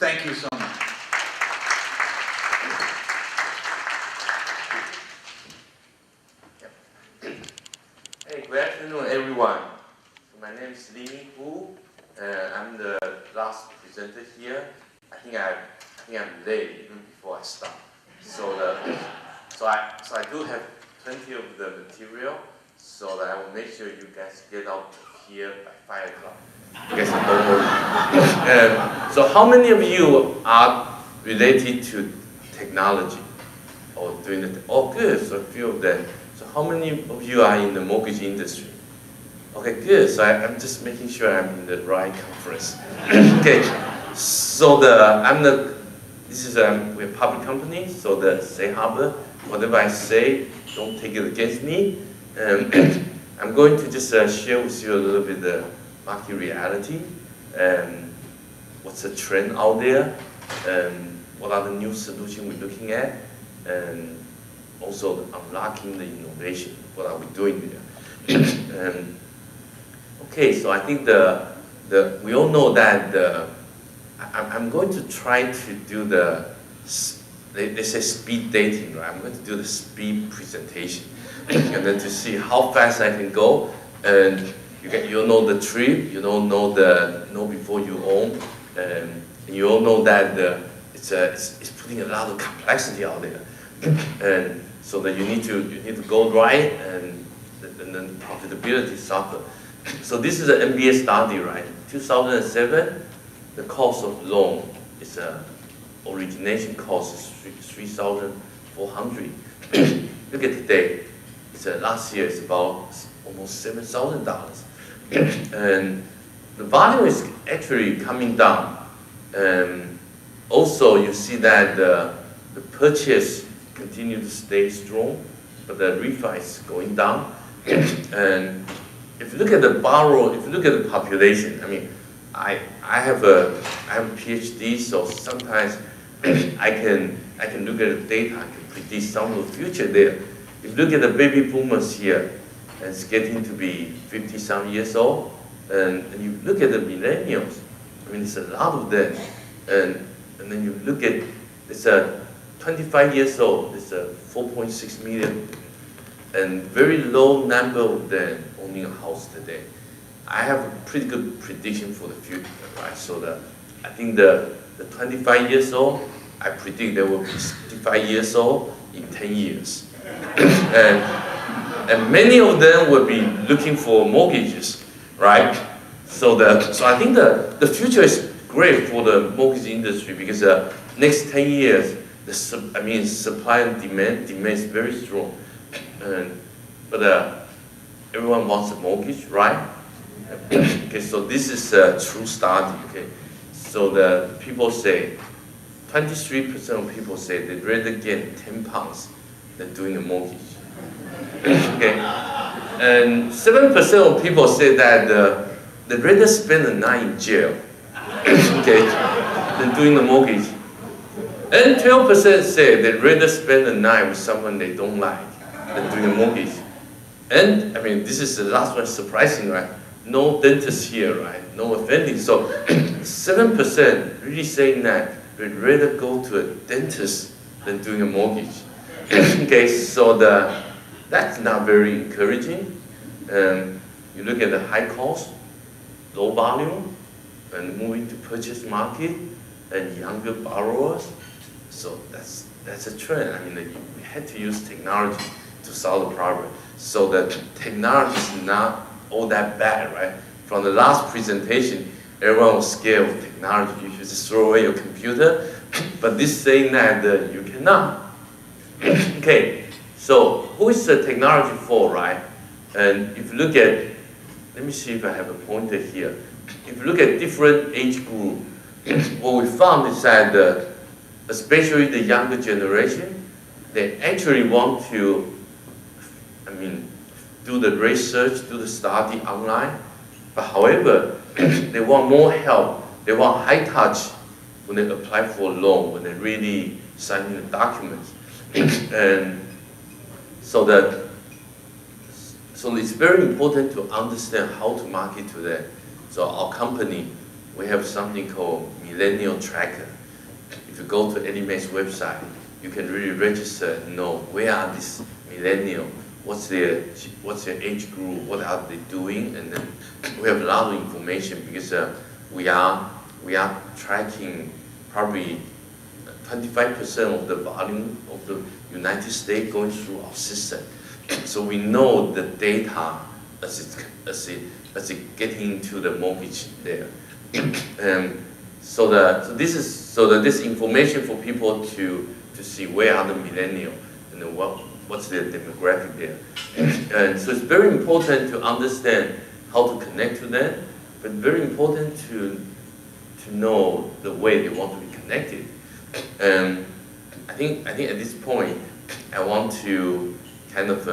Thank you so much. Hey, good afternoon, everyone. My name is Limin. I'm the last presenter here. I think I'm late even before I start. So I do have plenty of the material, so that I will make sure you guys get out here by 5 o'clock. You guys are early. So how many of you are related to technology or doing it? Oh, good. So a few of them. So how many of you are in the mortgage industry? Okay, good. So I'm just making sure I'm in the right conference. Okay. So we're a public company. So the safe harbor, whatever I say, don't take it against me. I'm going to just share with you a little bit the market reality, what's the trend out there, what are the new solutions we're looking at, and also unlocking the innovation. What are we doing there? Okay, so I think we all know that I'm going to try to do they say speed dating, right? I'm going to do the speed presentation, and then to see how fast I can go, and you know the trip, you don't know know before you own, and you all know that it's putting a lot of complexity out there, and so that you need to go right, and then profitability suffer. So this is an MBA study, right? 2007, the cost of loan is origination cost is $3,400. Look at today. Last year it's about almost $7,000, and the volume is actually coming down. Also, you see that the purchase continue to stay strong, but the refi is going down. And if you look at the population, I mean, I have a PhD, so sometimes I can look at the data, I can predict some of the future there. If you look at the baby boomers here, it's getting to be 50-some years old, and you look at the millennials, I mean, there's a lot of them, and then you look at, it's 25 years old, it's 4.6 million, and very low number of them owning a house today. I have a pretty good prediction for the future, right? So I think the 25 years old, I predict they will be 65 years old in 10 years. and many of them will be looking for mortgages, right? So I think the future is great for the mortgage industry, because next 10 years, supply and demand is very strong. But everyone wants a mortgage, right? Okay, so this is a true study. Okay, so the people say, 23% of people say they'd rather get 10 pounds than doing a mortgage. Okay, and 7% of people say that they'd rather spend a night in jail, okay, than doing a mortgage. And 12% say they'd rather spend a night with someone they don't like than doing a mortgage. And I mean, this is the last one, surprising, right? No dentist here, right? No offending. So 7% really saying that they'd rather go to a dentist than doing a mortgage. Okay, so that's not very encouraging. You look at the high cost, low volume, and moving to purchase market, and younger borrowers. So that's a trend. I mean, we had to use technology to solve the problem. So the technology is not all that bad, right? From the last presentation, everyone was scared of technology. You should just throw away your computer. But this saying that you cannot. Okay, so who is the technology for, right? And if you look at, let me see if I have a pointer here. If you look at different age group, what we found is that especially the younger generation, they actually want to, do the research, do the study online. But however, they want more help. They want high touch when they apply for a loan, when they really sign the documents. And so it's very important to understand how to market to them. So our company we have something called Millennial Tracker. If you go to Limin's website, you can really register and know where are these millennial, what's their age group, what are they doing, and then we have a lot of information because we are tracking probably 25% of the volume of the United States going through our system. So we know the data as it getting into the mortgage there. So this information for people to see where are the millennial and then what's their demographic there. And so it's very important to understand how to connect to them, but very important to know the way they want to be connected. And I think at this point, I want to kind of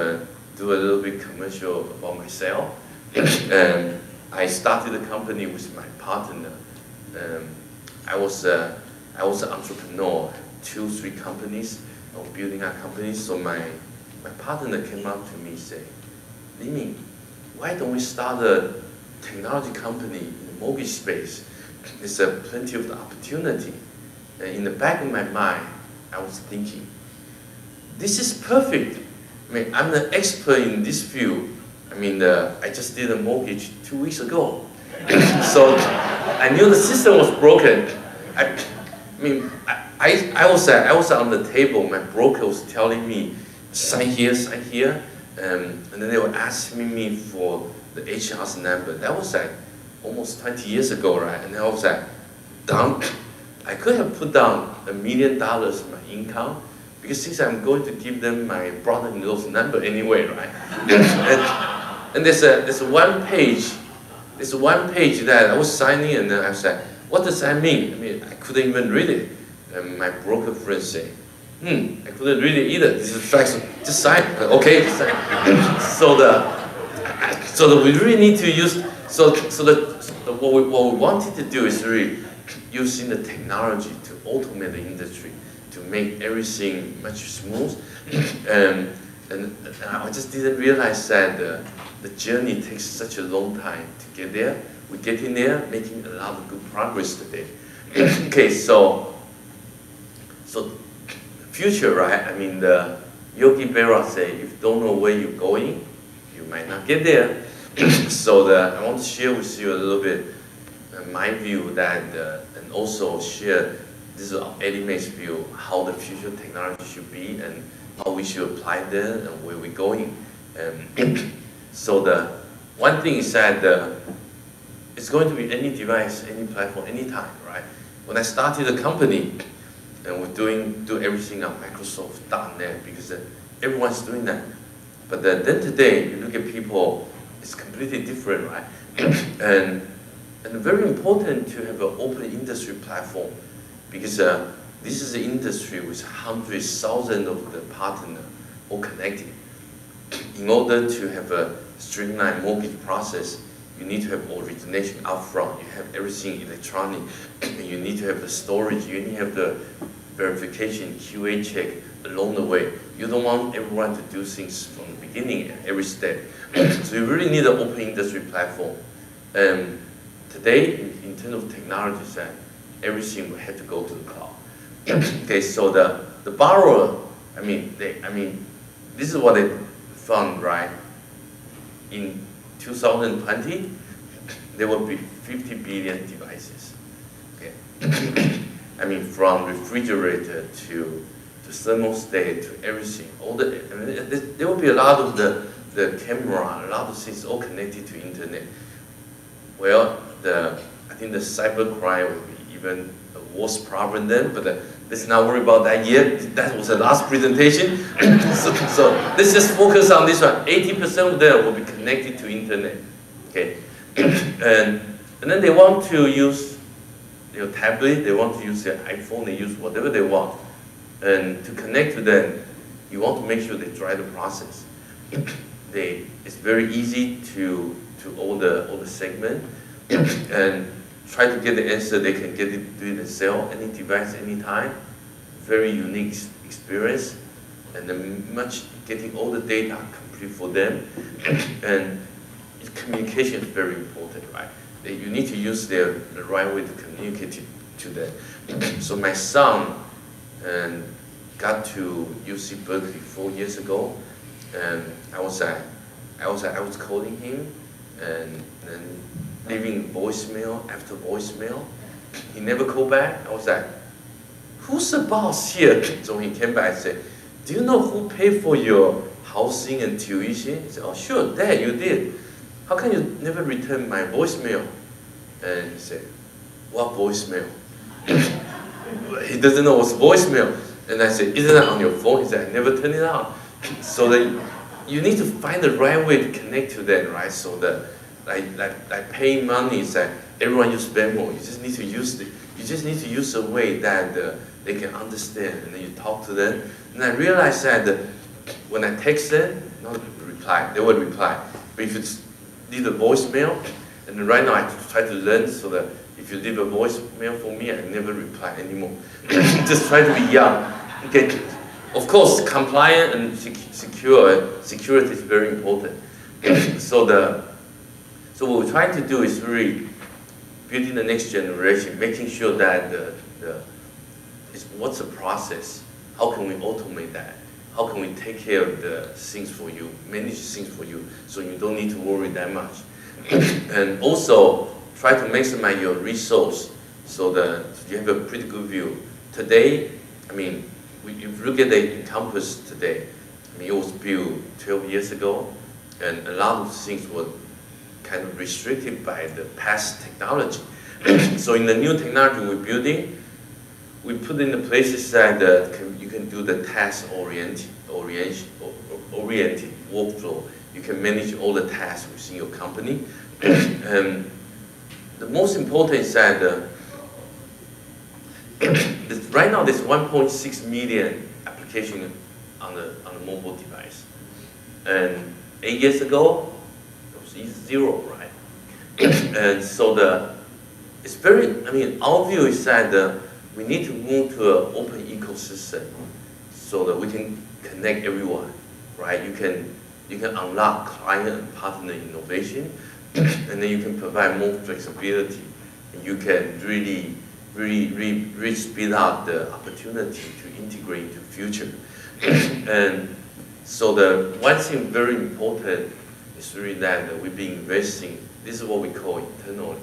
do a little bit commercial about myself. And I started the company with my partner. I was an entrepreneur, 2-3 companies, of building our companies. So my partner came up to me and said, Limin, why don't we start a technology company in the mortgage space? There's plenty of the opportunity. And in the back of my mind, I was thinking, this is perfect. I mean, I'm an expert in this field. I mean, I just did a mortgage 2 weeks ago. So I knew the system was broken. I was on the table. My broker was telling me, sign here, and then they were asking me for the HR's number. That was like almost 20 years ago, right? And I was like, down. I could have put down $1 million in my income, because since I'm going to give them my brother-in-law's number anyway, right? and there's one page that I was signing, and then I was like, what does that mean? I mean, I couldn't even read it. And my broker friend said, I couldn't read it either. This is facts. Just sign. Okay, sign. So we really need to use. What we wanted to do is really using the technology to automate the industry, to make everything much smooth. And I just didn't realize that the journey takes such a long time to get there. We're getting there, making a lot of good progress today. Okay, so future, right? I mean, the Yogi Berra say, if you don't know where you're going, you might not get there. So I want to share with you a little bit my view that, and also share this is Ellie's view, how the future technology should be and how we should apply them and where we're going. So the one thing is that it's going to be any device, any platform, anytime, right? When I started the company, and we're do everything on Microsoft.net because everyone's doing that. But then today, you look at people, it's completely different, right? and very important to have an open industry platform, because this is an industry with hundreds, thousands of the partners all connected. In order to have a streamlined mortgage process, you need to have origination upfront. You have everything electronic. And you need to have the storage. You need to have the verification, QA check along the way. You don't want everyone to do things from the beginning at every step. So you really need an open industry platform. Today, in terms of technologies, everything will have to go to the cloud. Okay, so the borrower, this is what they found, right? In 2020, there will be 50 billion devices. Okay, from refrigerator to thermostat to everything. There will be a lot of the camera, a lot of things all connected to internet. Well, I think the cybercrime will be even a worse problem then, but let's not worry about that yet. That was the last presentation. so let's just focus on this one. 80% of them will be connected to internet. Okay, and then they want to use their tablet, they want to use their iPhone, they use whatever they want. And to connect to them, you want to make sure they try the process. It's very easy to all the segment and try to get the answer. They can get it, do it themselves, any device, anytime. Very unique experience, and getting all the data complete for them. And communication is very important, right? you need to use the right way to communicate to them. So my son got to UC Berkeley 4 years ago, and I was calling him and leaving voicemail after voicemail. He never called back. I was like, who's the boss here? So he came back and said, do you know who paid for your housing and tuition? He said, oh sure, Dad, you did. How come you never return my voicemail? And he said, what voicemail? He doesn't know what's voicemail. And I said, isn't it on your phone? He said, I never turn it on. So that you need to find the right way to connect to them, right? So that like paying money is that everyone use Venmo. You just need to use a way that they can understand, and then you talk to them. And I realized that when I text them, they will reply. But if you leave a voicemail, and then right now I try to learn so that if you leave a voicemail for me, I never reply anymore. Just try to be young. Okay. Of course, compliant and security is very important. So what we're trying to do is really building the next generation, making sure that what's the process? How can we automate that? How can we take care of the things for you, manage things for you, so you don't need to worry that much? And also try to maximize your resource so that you have a pretty good view. Today, I mean, if you look at the campus today, I mean, it was built 12 years ago, and a lot of things were kind of restricted by the past technology. So in the new technology we're building, we put in the places that you can do the task-oriented workflow. You can manage all the tasks within your company. And the most important is that right now there's 1.6 million applications on a mobile device. And 8 years ago, it was zero, right? And so our view is that we need to move to an open ecosystem so that we can connect everyone, right? You can unlock client and partner innovation, and then you can provide more flexibility, and you can really speed up the opportunity to integrate into the future. And so the one thing very important is really that we've been investing. This is what we call internally,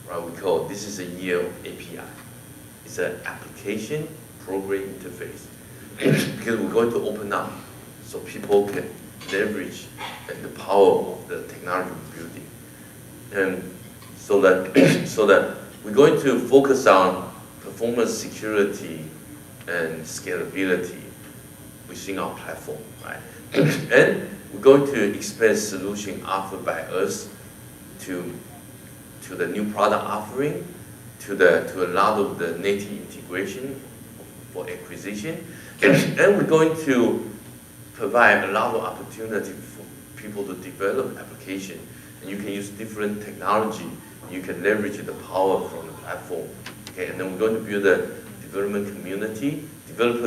right? We call this is a year of API. It's an application program interface, because we're going to open up so people can leverage the power of the technology we're building. And so that we're going to focus on performance, security, and scalability within our platform, right? And we're going to expand solution offered by us to the new product offering, to a lot of the native integration for acquisition, and we're going to provide a lot of opportunity for people to develop application. And you can use different technology. You can leverage the power from the platform. Okay, and then we're going to build a developer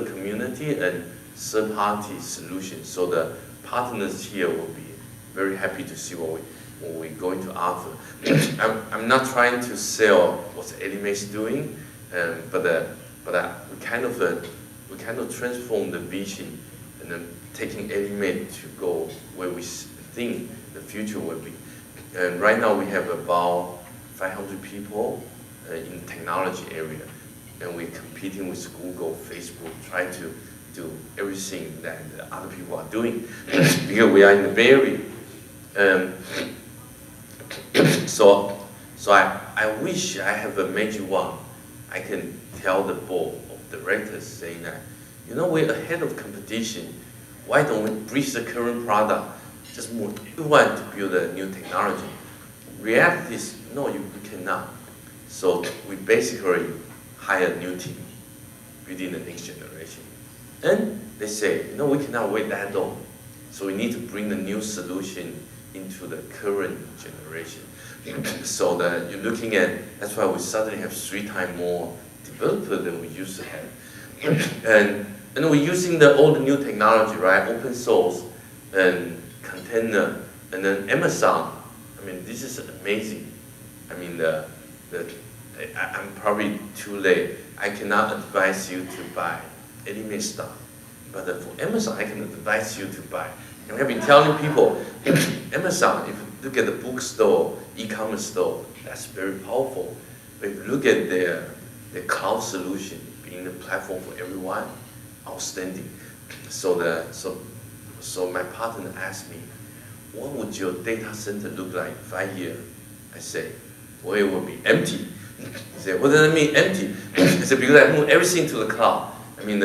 community, and third-party solutions. So the partners here will be very happy to see what we're going to offer. I'm not trying to sell what Ellie is doing, but we kind of transform the vision, and then taking Ellie to go where we think the future will be. And right now we have about 500 people in the technology area, and we're competing with Google, Facebook, trying to do everything that other people are doing because we are in the Bay Area. So I wish I have a magic wand. I can tell the board of directors saying that, we're ahead of competition. Why don't we bridge the current product? Just move everyone to build a new technology. Reality is, no, we cannot. So we basically hire a new team within the next generation. And they say, we cannot wait that long. So we need to bring the new solution into the current generation. So that you're looking at, that's why we suddenly have 3 times more developers than we used to have. And we're using all the new technology, right? Open source and container, and then Amazon. I mean, this is amazing. I I mean, I'm probably too late. I cannot advise you to buy Limin stock, but for Amazon, I can advise you to buy. And I've been telling people, Amazon, if you look at the bookstore, e-commerce store, that's very powerful. But if you look at their cloud solution, being the platform for everyone, outstanding. So my partner asked me, what would your data center look like in 5 years? I said, well, it will be empty. He said, what does that mean, empty? I said, because I move everything to the cloud. I mean,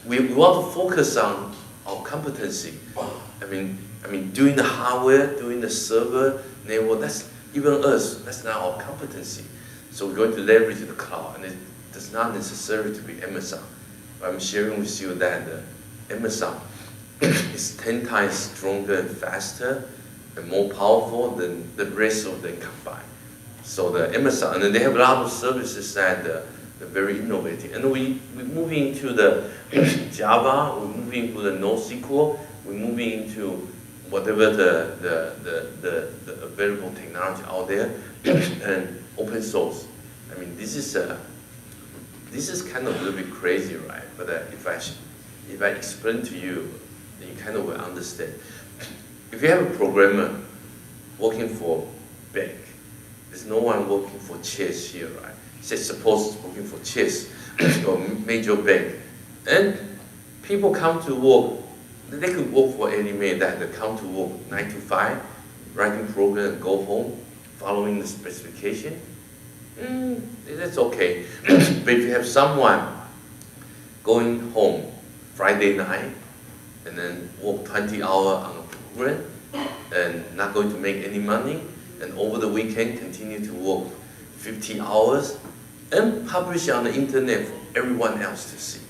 we want to focus on our competency. I mean, doing the hardware, doing the server, network, that's even us, that's not our competency. So we're going to leverage the cloud, and it does not necessarily to be Amazon. But I'm sharing with you that Amazon is 10 times stronger and faster and more powerful than the rest of them combined. So the Amazon, and then they have a lot of services that they're very innovative. And we're moving into the Java, we're moving into the NoSQL, we're moving into whatever the available technology out there, and open source. I mean, this is kind of a little bit crazy, right? But if I explain to you, then you kind of will understand. If you have a programmer working for bank, there's no one working for Chase here, right? Say suppose it's working for Chase or major bank, and people come to work. They could work for any man that they come to work 9 to 5, writing program and go home, following the specification. That's okay. But if you have someone going home Friday night and then work 20 hours on a program and not going to make any money, and over the weekend continue to work 50 hours and publish on the internet for everyone else to see.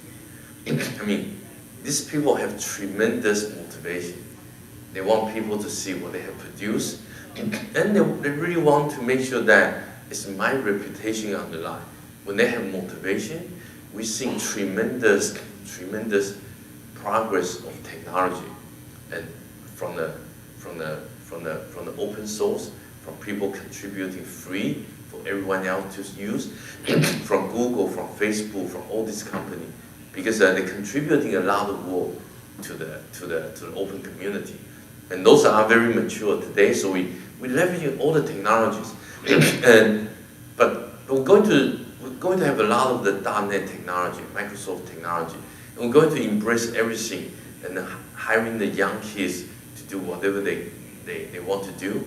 I mean, these people have tremendous motivation. They want people to see what they have produced, and they really want to make sure that it's my reputation on the line. When they have motivation, we see tremendous progress of technology, and from the open source, from people contributing free for everyone else to use, from Google, from Facebook, from all these companies, because they're contributing a lot of work to the open community, and those are very mature today. So we leverage all the technologies, but we're going to have a lot of the .NET technology, Microsoft technology, and we're going to embrace everything and hiring the young kids to do whatever they want to do.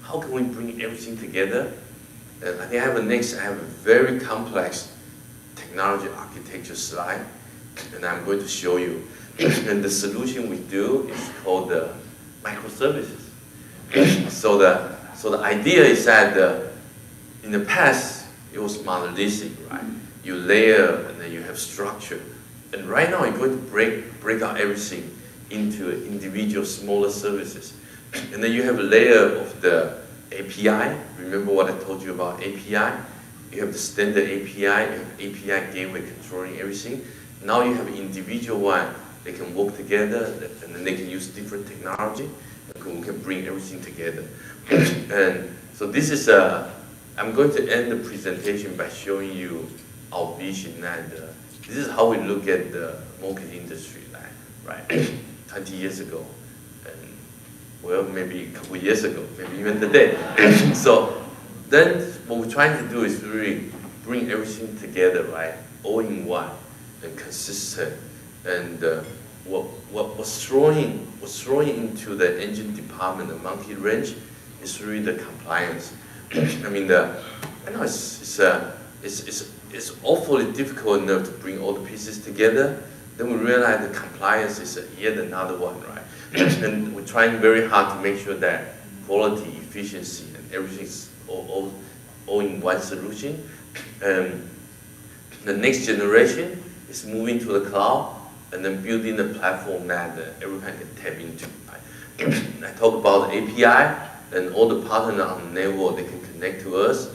How can we bring everything together? And I think I have a very complex technology architecture slide, and I'm going to show you. And the solution we do is called microservices. So the idea is that in the past it was monolithic, right? You layer and then you have structure. And right now you're going to break out everything into individual smaller services. And then you have a layer of the API. Remember what I told you about API? You have the standard API, you have API gateway controlling everything. Now you have an individual one. They can work together, and then they can use different technology, and we can bring everything together. And so this is I'm going to end the presentation by showing you our vision, and this is how we look at the mortgage industry, right? 20 years ago, and well, maybe a couple years ago, maybe even today. So then what we're trying to do is really bring everything together, right? All in one and consistent. And what's throwing into the engine department, the monkey wrench, is really the compliance. I mean, I know it's awfully difficult enough to bring all the pieces together. Then we realize the compliance is yet another one, right? And we're trying very hard to make sure that quality, efficiency, and everything's all in one solution. And the next generation is moving to the cloud and then building the platform that everyone can tap into. Right? I talk about the API and all the partners on the network, they can connect to us.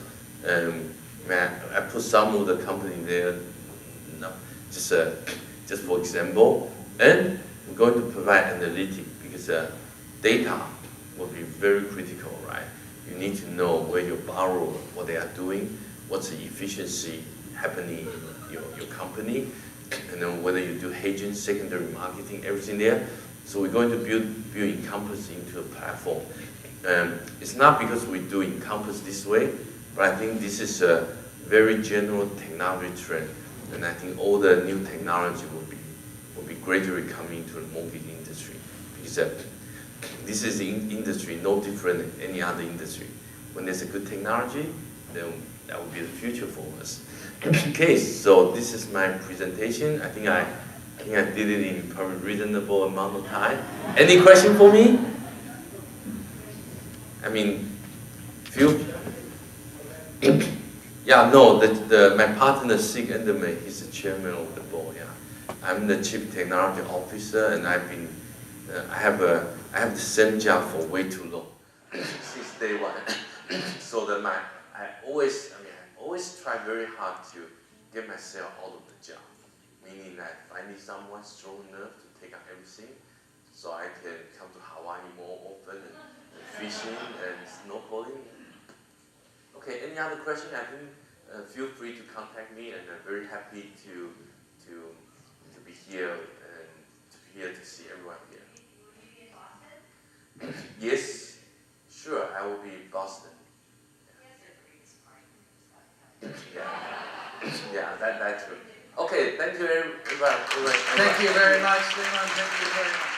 I put some of the company there, just for example. And we're going to provide analytics because data will be very critical, right? you need to know where your borrower, what they are doing, what's the efficiency happening in your company, and then whether you do hedging, secondary marketing, everything there. So we're going to build Encompass into a platform. It's not because we do Encompass this way, but I think this is a very general technology trend, and I think all the new technology will be gradually coming to the mortgage industry, because this is the industry no different than any other industry. When there's a good technology, then that will be the future for us. Okay, so this is my presentation. I think I did it in probably reasonable amount of time. Any question for me? I mean, yeah, no, my partner, Sig Enderman, he's the chairman of the board, yeah. I'm the chief technology officer, and I have the same job for way too long, since day one. So that I always try very hard to get myself out of the job, meaning that finding someone strong enough to take on everything, so I can come to Hawaii more often and fishing and snowboarding. Okay, any other question? I think feel free to contact me, and I'm very happy to be here and to see everyone here. Yes, sure, I will be in Boston. Yeah, that's true. Okay, thank you, everyone. Thank you very much, Limin. Thank you very much.